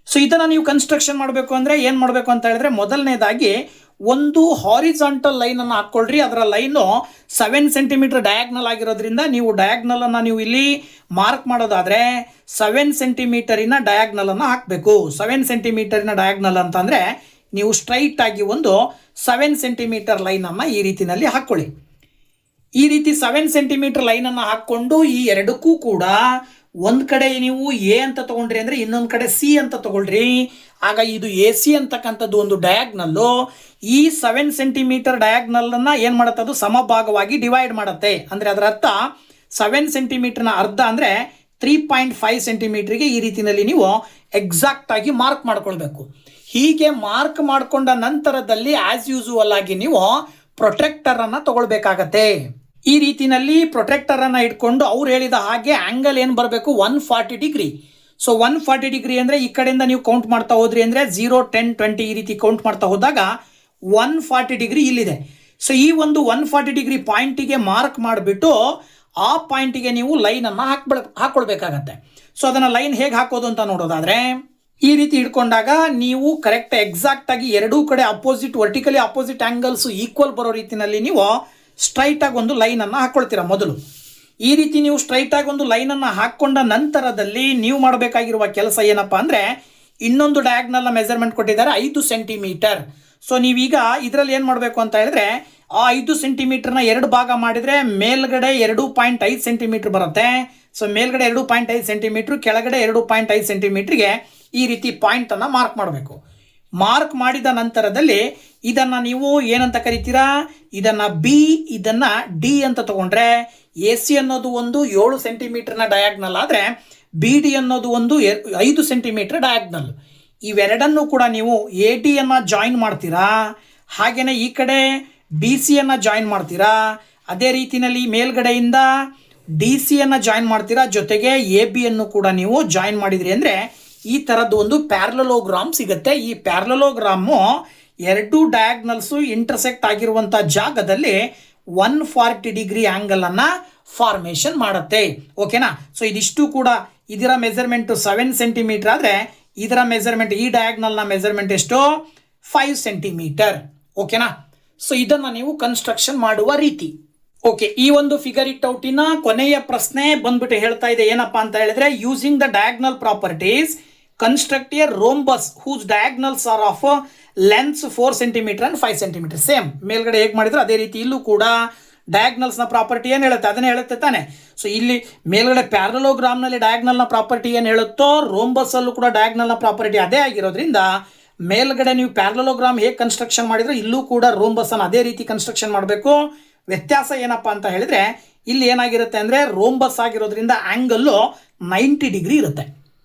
ಸೊ ಇದನ್ನು ನೀವು ಕನ್ಸ್ಟ್ರಕ್ಷನ್ ಮಾಡಬೇಕು ಅಂದರೆ ಏನು ಮಾಡಬೇಕು ಅಂತ ಹೇಳಿದ್ರೆ, ಮೊದಲನೇದಾಗಿ ಒಂದು ಹಾರಿಜಾಂಟಲ್ ಲೈನನ್ನು ಹಾಕ್ಕೊಳ್ರಿ. ಅದರ ಲೈನು 7 ಸೆಂಟಿಮೀಟರ್ ಡಯಾಗ್ನಲ್ ಆಗಿರೋದ್ರಿಂದ ನೀವು ಡಯಾಗ್ನಲನ್ನು ನೀವು ಇಲ್ಲಿ ಮಾರ್ಕ್ ಮಾಡೋದಾದರೆ 7 ಸೆಂಟಿಮೀಟರಿನ ಡಯಾಗ್ನಲನ್ನು ಹಾಕಬೇಕು. 7 ಸೆಂಟಿಮೀಟರಿನ ಡಯಾಗ್ನಲ್ ಅಂತಂದರೆ ನೀವು ಸ್ಟ್ರೈಟ್ ಆಗಿ ಒಂದು 7 ಸೆಂಟಿಮೀಟರ್ ಲೈನನ್ನು ಈ ರೀತಿಯಲ್ಲಿ ಹಾಕ್ಕೊಳ್ಳಿ. ಈ ರೀತಿ 7 ಸೆಂಟಿಮೀಟರ್ ಲೈನನ್ನು ಹಾಕ್ಕೊಂಡು ಈ ಎರಡಕ್ಕೂ ಕೂಡ ಒಂದು ಕಡೆ ನೀವು ಎ ಅಂತ ತಗೊಂಡ್ರಿ ಅಂದರೆ ಇನ್ನೊಂದು ಕಡೆ ಸಿ ಅಂತ ತಗೊಳ್ರಿ. ಆಗ ಇದು ಎ ಸಿ ಅಂತಕ್ಕಂಥದ್ದು ಒಂದು ಡಯಾಗ್ನಲ್ಲು ಈ 7 ಸೆಂಟಿಮೀಟರ್ ಡಯಾಗ್ನಲನ್ನು ಏನು ಮಾಡುತ್ತೆ, ಅದು ಸಮಭಾಗವಾಗಿ ಡಿವೈಡ್ ಮಾಡುತ್ತೆ. ಅಂದರೆ ಅದರ ಅರ್ಥ 7 ಸೆಂಟಿಮೀಟರ್ನ ಅರ್ಧ ಅಂದರೆ 3.5 ಸೆಂಟಿಮೀಟ್ರಿಗೆ ಈ ರೀತಿಯಲ್ಲಿ ನೀವು ಎಕ್ಸಾಕ್ಟಾಗಿ ಮಾರ್ಕ್ ಮಾಡ್ಕೊಳ್ಬೇಕು. ಹೀಗೆ ಮಾರ್ಕ್ ಮಾಡಿಕೊಂಡ ನಂತರದಲ್ಲಿ ಆ್ಯಸ್ ಯೂಸುವಲ್ ಆಗಿ ನೀವು ಪ್ರೊಟೆಕ್ಟರನ್ನು ತಗೊಳ್ಬೇಕಾಗತ್ತೆ. ಈ ರೀತಿಯಲ್ಲಿ ಪ್ರೊಟೆಕ್ಟರನ್ನು ಇಟ್ಕೊಂಡು ಅವ್ರು ಹೇಳಿದ ಹಾಗೆ ಆ್ಯಂಗಲ್ ಏನು ಬರಬೇಕು 140 ಡಿಗ್ರಿ. ಸೊ 140 ಡಿಗ್ರಿ ಅಂದರೆ ಈ ಕಡೆಯಿಂದ ನೀವು ಕೌಂಟ್ ಮಾಡ್ತಾ ಹೋದ್ರಿ ಅಂದರೆ 0, 10, 20 ಈ ರೀತಿ ಕೌಂಟ್ ಮಾಡ್ತಾ ಹೋದಾಗ 140 ಡಿಗ್ರಿ ಇಲ್ಲಿದೆ. ಸೊ ಈ ಒಂದು 140 ಡಿಗ್ರಿ ಪಾಯಿಂಟಿಗೆ ಮಾರ್ಕ್ ಮಾಡಿಬಿಟ್ಟು ಆ ಪಾಯಿಂಟಿಗೆ ನೀವು ಲೈನನ್ನು ಹಾಕ್ಕೊಳ್ಬೇಕಾಗತ್ತೆ. ಸೊ ಅದನ್ನು ಲೈನ್ ಹೇಗೆ ಹಾಕೋದು ಅಂತ ನೋಡೋದಾದರೆ, ಈ ರೀತಿ ಇಟ್ಕೊಂಡಾಗ ನೀವು ಕರೆಕ್ಟ್ ಎಕ್ಸಾಕ್ಟಾಗಿ ಎರಡೂ ಕಡೆ ವರ್ಟಿಕಲಿ ಅಪೋಸಿಟ್ ಆ್ಯಂಗಲ್ಸು ಈಕ್ವಲ್ ಬರೋ ರೀತಿಯಲ್ಲಿ ನೀವು ಸ್ಟ್ರೈಟಾಗಿ ಒಂದು ಲೈನನ್ನು ಹಾಕ್ಕೊಳ್ತೀರಾ. ಮೊದಲು ಈ ರೀತಿ ನೀವು ಸ್ಟ್ರೈಟಾಗಿ ಒಂದು ಲೈನನ್ನು ಹಾಕ್ಕೊಂಡ ನಂತರದಲ್ಲಿ ನೀವು ಮಾಡಬೇಕಾಗಿರುವ ಕೆಲಸ ಏನಪ್ಪ ಅಂದರೆ, ಇನ್ನೊಂದು ಡಯಾಗ್ನಲ್ನ ಮೆಜರ್ಮೆಂಟ್ ಕೊಟ್ಟಿದ್ದಾರೆ 5 ಸೆಂಟಿಮೀಟರ್. ಸೊ ನೀವೀಗ ಇದರಲ್ಲಿ ಏನು ಮಾಡಬೇಕು ಅಂತ ಹೇಳಿದ್ರೆ, ಆ 5 ಸೆಂಟಿಮೀಟರ್ನ 2 ಭಾಗ ಮಾಡಿದರೆ ಮೇಲ್ಗಡೆ 2.5 ಸೆಂಟಿಮೀಟ್ರ್ ಬರುತ್ತೆ. ಸೊ ಮೇಲ್ಗಡೆ 2.5 ಸೆಂಟಿಮೀಟ್ರ್, ಕೆಳಗಡೆ 2.5 ಸೆಂಟಿಮೀಟ್ರಿಗೆ ಈ ರೀತಿ ಪಾಯಿಂಟನ್ನು ಮಾರ್ಕ್ ಮಾಡಬೇಕು. ಮಾರ್ಕ್ ಮಾಡಿದ ನಂತರದಲ್ಲಿ ಇದನ್ನು ನೀವು ಏನಂತ ಕರಿತೀರಾ, ಇದನ್ನು ಬಿ, ಇದನ್ನು ಡಿ ಅಂತ ತಗೊಂಡ್ರೆ ಎ ಸಿ ಅನ್ನೋದು ಒಂದು 7 ಸೆಂಟಿಮೀಟರ್ನ ಡಯಾಗ್ನಲ್ ಆದರೆ ಬಿ ಡಿ ಅನ್ನೋದು ಒಂದು 5 ಸೆಂಟಿಮೀಟರ್ ಡಯಾಗ್ನಲ್. ಇವೆರಡನ್ನೂ ಕೂಡ ನೀವು ಎ ಡಿಯನ್ನು ಜಾಯಿನ್ ಮಾಡ್ತೀರಾ, ಹಾಗೆಯೇ ಈ ಕಡೆ ಬಿ ಸಿಯನ್ನು ಜಾಯಿನ್ ಮಾಡ್ತೀರಾ, ಅದೇ ರೀತಿಯಲ್ಲಿ ಮೇಲ್ಗಡೆಯಿಂದ ಡಿ ಸಿಯನ್ನು ಜಾಯಿನ್ ಮಾಡ್ತೀರಾ, ಜೊತೆಗೆ ಎ ಬಿಯನ್ನು ಕೂಡ ನೀವು ಜಾಯಿನ್ ಮಾಡಿದ್ರಿ ಅಂದರೆ ಈ ಥರದ್ದು ಒಂದು ಪ್ಯಾರಲೋಗ್ರಾಮ್ ಸಿಗುತ್ತೆ. ಈ ಪ್ಯಾರಲೋಗ್ರಾಮು ಎರಡು ಡಯಾಗ್ನಲ್ಸು ಇಂಟರ್ಸೆಕ್ಟ್ ಆಗಿರುವಂಥ ಜಾಗದಲ್ಲಿ 140 ಡಿಗ್ರಿ ಆಂಗಲ್ ಅನ್ನ ಫಾರ್ಮೇಶನ್ ಮಾಡುತ್ತೆ. ಓಕೆನಾ. ಸೊ ಇದಿಷ್ಟು ಕೂಡ ಇದರ ಮೆಜರ್ಮೆಂಟ್ 7 ಸೆಂಟಿಮೀಟರ್ ಆದ್ರೆ ಇದರ ಮೆಜರ್ಮೆಂಟ್ ಈ ಡಯಾಗ್ನಲ್ ನ ಮೆಜರ್ಮೆಂಟ್ ಎಷ್ಟು 5 ಸೆಂಟಿಮೀಟರ್. ಓಕೆನಾ. ಸೊ ಇದನ್ನ ನೀವು ಕನ್ಸ್ಟ್ರಕ್ಷನ್ ಮಾಡುವ ರೀತಿ. ಓಕೆ, ಈ ಒಂದು ಫಿಗರ್ ಇಟ್ ಔಟಿನ ಕೊನೆಯ ಪ್ರಶ್ನೆ ಬಂದ್ಬಿಟ್ಟು ಹೇಳ್ತಾ ಇದೆ ಏನಪ್ಪಾ ಅಂತ ಹೇಳಿದ್ರೆ, using the diagonal properties construct a rhombus whose diagonals are of lengths 4 centimetre and 5 centimetre. Same ಮೇಲ್ಗಡೆ ಹೇಗೆ ಮಾಡಿದ್ರು ಅದೇ ರೀತಿ ಇಲ್ಲೂ ಕೂಡ ಡಯಾಗ್ನಲ್ಸ್ ನ ಪ್ರಾಪರ್ಟಿ ಏನು ಹೇಳುತ್ತೆ ಅದನ್ನೇ ಹೇಳುತ್ತೆ ತಾನೆ. ಸೊ ಇಲ್ಲಿ ಮೇಲ್ಗಡೆ ಪ್ಯಾರಲೋಗ್ರಾಮ್ ನಲ್ಲಿ ಡಯಾಗ್ನಲ್ ನ ಪ್ರಾಪರ್ಟಿ ಏನು ಹೇಳುತ್ತೋ ರೋಂಬಸ್ ಅಲ್ಲೂ ಕೂಡ ಡಯಾಗ್ನಲ್ ನ ಪ್ರಾಪರ್ಟಿ ಅದೇ ಆಗಿರೋದ್ರಿಂದ ಮೇಲ್ಗಡೆ ನೀವು ಪ್ಯಾರಲೋಗ್ರಾಮ್ ಹೇಗೆ ಕನ್ಸ್ಟ್ರಕ್ಷನ್ ಮಾಡಿದ್ರೆ ಇಲ್ಲೂ ಕೂಡ ರೋಂಬಸ್ ಅನ್ನು ಅದೇ ರೀತಿ ಕನ್ಸ್ಟ್ರಕ್ಷನ್ ಮಾಡಬೇಕು. ವ್ಯತ್ಯಾಸ ಏನಪ್ಪಾ ಅಂತ ಹೇಳಿದ್ರೆ ಇಲ್ಲಿ ಏನಾಗಿರುತ್ತೆ ಅಂದ್ರೆ ರೋಂಬಸ್ ಆಗಿರೋದ್ರಿಂದ ಆಂಗಲ್ಲು 90 ಡಿಗ್ರಿ ಇರುತ್ತೆ.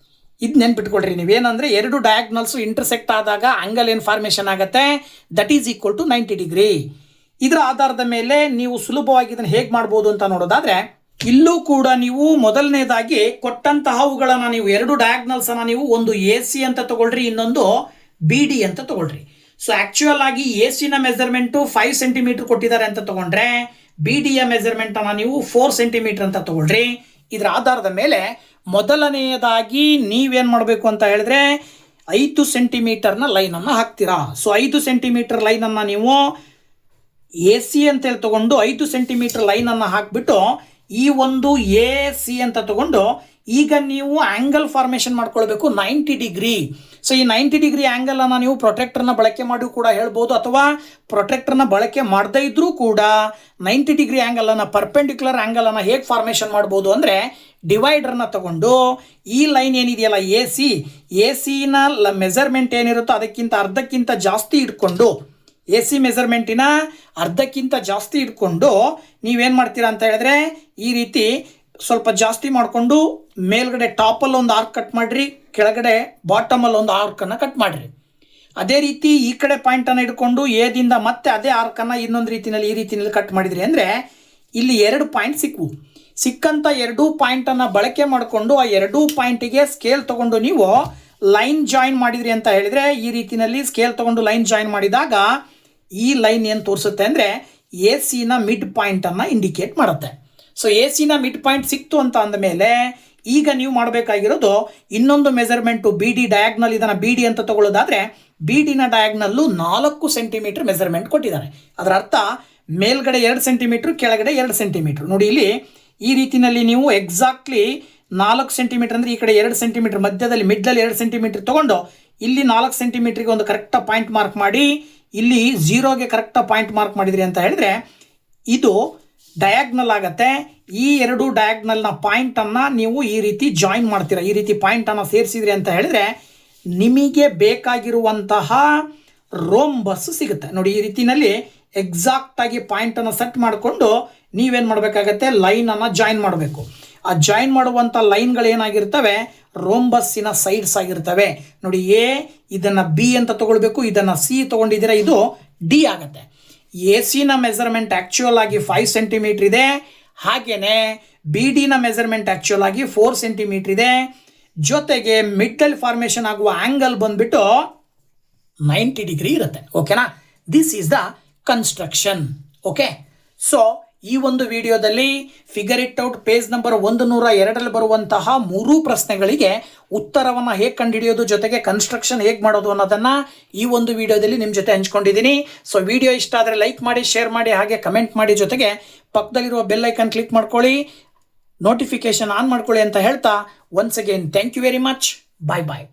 ಇದು ನೆನ್ಪಿಟ್ಕೊಳ್ರಿ ನೀವೇನಂದ್ರೆ ಎರಡು ಡಯಾಗ್ನಲ್ಸ್ ಇಂಟರ್ಸೆಕ್ಟ್ ಆದಾಗ ಆಂಗಲ್ ಏನು ಫಾರ್ಮೇಷನ್ ಆಗುತ್ತೆ that is equal to 90 degree. ಇದರ ಆಧಾರದ ಮೇಲೆ ನೀವು ಸುಲಭವಾಗಿ ಇದನ್ನು ಹೇಗೆ ಮಾಡ್ಬೋದು ಅಂತ ನೋಡೋದಾದ್ರೆ ಇಲ್ಲೂ ಕೂಡ ನೀವು ಮೊದಲನೇದಾಗಿ ಕೊಟ್ಟಂತಹವುಗಳನ್ನ ನೀವು ಎರಡು ಡಯಾಗ್ನಲ್ಸ್ ಅನ್ನ ನೀವು ಒಂದು AC ಅಂತ ತಗೊಳ್ರಿ, ಇನ್ನೊಂದು BD ಅಂತ ತಗೊಳ್ರಿ. ಸೊ ಆಕ್ಚುಯಲ್ ಆಗಿ AC ನ ಮೆಜರ್ಮೆಂಟ್ 5 ಸೆಂಟಿಮೀಟರ್ ಕೊಟ್ಟಿದ್ದಾರೆ ಅಂತ ತಗೊಂಡ್ರೆ BD ಯ ಮೆಜರ್ಮೆಂಟ್ ಅನ್ನ ನೀವು 4 ಸೆಂಟಿಮೀಟರ್ ಅಂತ ತಗೊಳ್ರಿ. ಇದರ ಆಧಾರದ ಮೇಲೆ ಮೊದಲನೆಯದಾಗಿ ನೀವೇನ್ ಮಾಡಬೇಕು ಅಂತ ಹೇಳಿದ್ರೆ 5 ಸೆಂಟಿಮೀಟರ್ನ ಲೈನ್ ಅನ್ನ ಹಾಕ್ತೀರಾ. ಸೊ 5 ಸೆಂಟಿಮೀಟರ್ ಲೈನ್ ಅನ್ನ ನೀವು AC ಅಂತ ಹೇಳಿ ತಗೊಂಡು 5 ಸೆಂಟಿಮೀಟರ್ ಲೈನ್ ಅನ್ನ ಹಾಕ್ಬಿಟ್ಟು ಈ ಒಂದು AC ಅಂತ ತಗೊಂಡು ಈಗ ನೀವು ಆಂಗಲ್ ಫಾರ್ಮೇಷನ್ ಮಾಡ್ಕೊಳ್ಬೇಕು 90 ಡಿಗ್ರಿ. ಸೊ ಈ 90 ಡಿಗ್ರಿ ಆಂಗಲ್ ಅನ್ನ ನೀವು ಪ್ರೊಟೆಕ್ಟರ್ನ ಬಳಕೆ ಮಾಡಿ ಕೂಡ ಹೇಳ್ಬೋದು, ಅಥವಾ ಪ್ರೊಟೆಕ್ಟರ್ನ ಬಳಕೆ ಮಾಡದೇ ಇದ್ರೂ ಕೂಡ 90 ಡಿಗ್ರಿ ಆಂಗಲ್ ಅನ್ನ ಪರ್ಪೆಂಡಿಕ್ಯುಲರ್ ಆಂಗಲ್ ಅನ್ನ ಹೇಗೆ ಫಾರ್ಮೇಷನ್ ಮಾಡ್ಬೋದು ಅಂದ್ರೆ ಡಿವೈಡರ್ನ ತಗೊಂಡು ಈ ಲೈನ್ ಏನಿದೆಯಲ್ಲ AC ನ ಮೆಜರ್ಮೆಂಟ್ ಏನಿರುತ್ತೋ ಅದಕ್ಕಿಂತ ಅರ್ಧಕ್ಕಿಂತ ಜಾಸ್ತಿ ಇಟ್ಕೊಂಡು AC ಮೆಜರ್ಮೆಂಟಿನ ಅರ್ಧಕ್ಕಿಂತ ಜಾಸ್ತಿ ಇಟ್ಕೊಂಡು ನೀವೇನು ಮಾಡ್ತೀರಾ ಅಂತ ಹೇಳಿದ್ರೆ ಈ ರೀತಿ ಸ್ವಲ್ಪ ಜಾಸ್ತಿ ಮಾಡಿಕೊಂಡು ಮೇಲ್ಗಡೆ ಟಾಪಲ್ಲಿ ಒಂದು ಆರ್ಕ್ ಕಟ್ ಮಾಡಿರಿ, ಕೆಳಗಡೆ ಬಾಟಮಲ್ಲಿ ಒಂದು ಆರ್ಕನ್ನು ಕಟ್ ಮಾಡಿರಿ. ಅದೇ ರೀತಿ ಈ ಕಡೆ ಪಾಯಿಂಟನ್ನು ಇಟ್ಕೊಂಡು ಎದಿಂದ ಮತ್ತೆ ಅದೇ ಆರ್ಕನ್ನು ಇನ್ನೊಂದು ರೀತಿಯಲ್ಲಿ ಈ ರೀತಿಯಲ್ಲಿ ಕಟ್ ಮಾಡಿದ್ರಿ ಅಂದರೆ ಇಲ್ಲಿ 2 ಪಾಯಿಂಟ್ ಸಿಕ್ಕಂಥ 2 ಪಾಯಿಂಟನ್ನು ಬಳಕೆ ಮಾಡಿಕೊಂಡು ಆ 2 ಪಾಯಿಂಟಿಗೆ ಸ್ಕೇಲ್ ತಗೊಂಡು ನೀವು ಲೈನ್ ಜಾಯಿನ್ ಮಾಡಿದ್ರಿ ಅಂತ ಹೇಳಿದರೆ ಈ ರೀತಿಯಲ್ಲಿ ಸ್ಕೇಲ್ ತಗೊಂಡು ಲೈನ್ ಜಾಯಿನ್ ಮಾಡಿದಾಗ ಈ ಲೈನ್ ಏನು ತೋರಿಸುತ್ತೆ ಅಂದರೆ AC ನ ಮಿಡ್ ಪಾಯಿಂಟನ್ನು ಇಂಡಿಕೇಟ್ ಮಾಡುತ್ತೆ. ಸೊ AC ನ ಮಿಡ್ ಪಾಯಿಂಟ್ ಸಿಕ್ತು ಅಂತ ಅಂದಮೇಲೆ ಈಗ ನೀವು ಮಾಡಬೇಕಾಗಿರೋದು ಇನ್ನೊಂದು ಮೆಜರ್ಮೆಂಟು BD ಡಯಾಗ್ನಲ್, ಇದನ್ನು BD ಅಂತ ತಗೊಳ್ಳೋದಾದ್ರೆ BD ನ ಡಯಾಗ್ನಲ್ಲು 4 ಸೆಂಟಿಮೀಟರ್ ಮೆಜರ್ಮೆಂಟ್ ಕೊಟ್ಟಿದ್ದಾರೆ. ಅದರ ಅರ್ಥ ಮೇಲ್ಗಡೆ 2 ಸೆಂಟಿಮೀಟರ್, ಕೆಳಗಡೆ 2 ಸೆಂಟಿಮೀಟರ್. ನೋಡಿ ಇಲ್ಲಿ ಈ ರೀತಿಯಲ್ಲಿ ನೀವು ಎಕ್ಸಾಕ್ಟ್ಲಿ 4 ಸೆಂಟಿಮೀಟರ್ ಅಂದರೆ ಈ ಕಡೆ 2 ಸೆಂಟಿಮೀಟರ್ ಮಧ್ಯದಲ್ಲಿ ಮಿಡ್ಲಲ್ಲಿ 2 ಸೆಂಟಿಮೀಟರ್ ತಗೊಂಡು ಇಲ್ಲಿ 4 ಸೆಂಟಿಮೀಟರ್ಗೆ ಒಂದು ಕರೆಕ್ಟ್ ಪಾಯಿಂಟ್ ಮಾರ್ಕ್ ಮಾಡಿ ಇಲ್ಲಿ 0ಗೆ ಕರೆಕ್ಟ್ ಪಾಯಿಂಟ್ ಮಾರ್ಕ್ ಮಾಡಿದ್ರಿ ಅಂತ ಹೇಳಿದ್ರೆ ಇದು ಡಯಾಗ್ನಲ್ ಆಗತ್ತೆ. ಈ 2 ಡಯಾಗ್ನಲ್ನ ಪಾಯಿಂಟನ್ನು ನೀವು ಈ ರೀತಿ ಜಾಯಿನ್ ಮಾಡ್ತೀರಾ, ಈ ರೀತಿ ಪಾಯಿಂಟನ್ನು ಸೇರಿಸಿದ್ರಿ ಅಂತ ಹೇಳಿದ್ರೆ ನಿಮಗೆ ಬೇಕಾಗಿರುವಂತಹ ರೋಂಬಸ್ ಸಿಗುತ್ತೆ. ನೋಡಿ ಈ ರೀತಿಯಲ್ಲಿ ಎಕ್ಸಾಕ್ಟ್ ಆಗಿ ಪಾಯಿಂಟನ್ನು ಸೆಟ್ ಮಾಡಿಕೊಂಡು ನೀವೇನು ಮಾಡಬೇಕಾಗತ್ತೆ ಲೈನನ್ನು ಜಾಯಿನ್ ಮಾಡಬೇಕು. ಆ ಜಾಯಿನ್ ಮಾಡುವಂಥ ಲೈನ್ಗಳು ಏನಾಗಿರ್ತವೆ ರೋಂಬಸ್ಸಿನ ಸೈಡ್ಸ್ ಆಗಿರ್ತವೆ. ನೋಡಿ ಇದನ್ನು B ಅಂತ ತಗೊಳ್ಬೇಕು, ಇದನ್ನು C ತಗೊಂಡಿದ್ದೀರಾ, ಇದು D ಆಗುತ್ತೆ. AC ನ ಮೆಜರ್ಮೆಂಟ್ ಆಕ್ಚುಯಲ್ ಆಗಿ 5 ಸೆಂಟಿಮೀಟರ್ ಇದೆ, ಹಾಗೇನೆ BD ನ ಮೆಜರ್ಮೆಂಟ್ ಆಕ್ಚುಯಲ್ ಆಗಿ 4 ಸೆಂಟಿಮೀಟರ್ ಇದೆ. ಜೊತೆಗೆ ಮಿಡ್ಲ್ ಫಾರ್ಮೇಷನ್ ಆಗುವ ಆಂಗಲ್ ಬಂದ್ಬಿಟ್ಟು 90 ಡಿಗ್ರಿ ಇರುತ್ತೆ. ಓಕೆನಾ. This is the construction. Okay. So ಈ ಒಂದು ವಿಡಿಯೋದಲ್ಲಿ figure it out page number 102ರಲ್ಲಿ ಬರುವಂತಹ 3 ಪ್ರಶ್ನೆಗಳಿಗೆ ಉತ್ತರವನ್ನು ಹೇಗೆ ಕಂಡುಹಿಡಿಯೋದು ಜೊತೆಗೆ ಕನ್ಸ್ಟ್ರಕ್ಷನ್ ಹೇಗೆ ಮಾಡೋದು ಅನ್ನೋದನ್ನು ಈ ಒಂದು ವಿಡಿಯೋದಲ್ಲಿ ನಿಮ್ಮ ಜೊತೆ ಹಂಚ್ಕೊಂಡಿದ್ದೀನಿ. ಸೊ ವಿಡಿಯೋ ಇಷ್ಟ ಆದರೆ ಲೈಕ್ ಮಾಡಿ, ಶೇರ್ ಮಾಡಿ, ಹಾಗೆ ಕಮೆಂಟ್ ಮಾಡಿ, ಜೊತೆಗೆ ಪಕ್ಕದಲ್ಲಿರುವ ಬೆಲ್ ಐಕನ್ ಕ್ಲಿಕ್ ಮಾಡ್ಕೊಳ್ಳಿ, ನೋಟಿಫಿಕೇಶನ್ ಆನ್ ಮಾಡ್ಕೊಳ್ಳಿ ಅಂತ ಹೇಳ್ತಾ once again thank you very much. Bye bye.